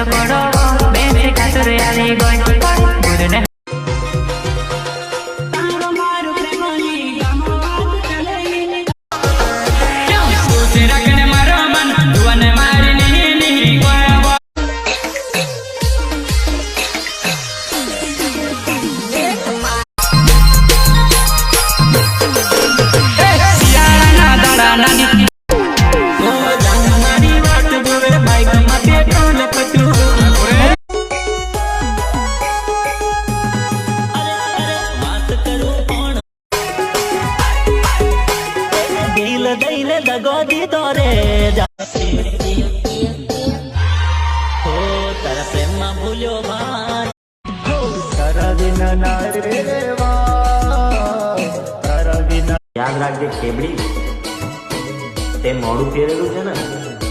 પડો બેસે ખાતર આવી ગઈ ગુરને दगो दी तोरे हो तारा प्रेम में भूल्यो मान तारा बिना ना रेवा तारा बिना याद राखजे खेबड़ी ते मोडू फेरेलू छे ने